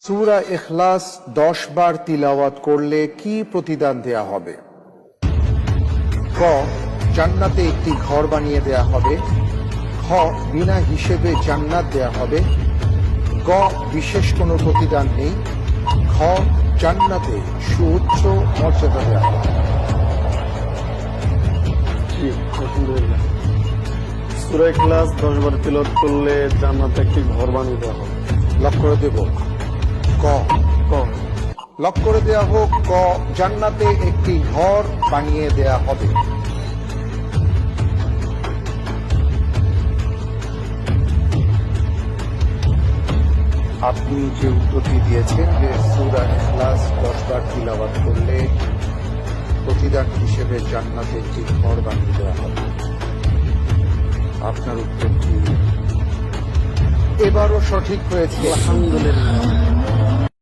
সূরা ইখলাস 10 বার তিলাওয়াত করলে কি প্রতিদান দেয়া হবে? ক, জান্নাতে একটি ঘর বানিয়ে দেয়া হবে। খ, বিনা হিসেবে জান্নাত দেয়া হবে। গ, বিশেষ কোনো প্রতিদান নেই। খ, জান্নাতে সুউচ্চ মর্যাদা দেয়া হবে। সূরা ইখলাস 10 বার তিলাওয়াত করলে জান্নাতে একটি ঘর বানিয়ে দেওয়া হবে। লক করে দেব। ক, লক করে দেয়া হোক। ক, জান্নাতে একটি ঘর বানিয়ে দেয়া হবে। আপনি যে উত্তরটি দিয়েছেন যে সূরা ইখলাস 10 বার তিলাওয়াত করলে প্রতিদান হিসেবে জান্নাতে একটি ঘর বানিয়ে দেওয়া হবে, আপনার উত্তরটি এবারও সঠিক হয়েছে। আলহামদুলিল্লাহ।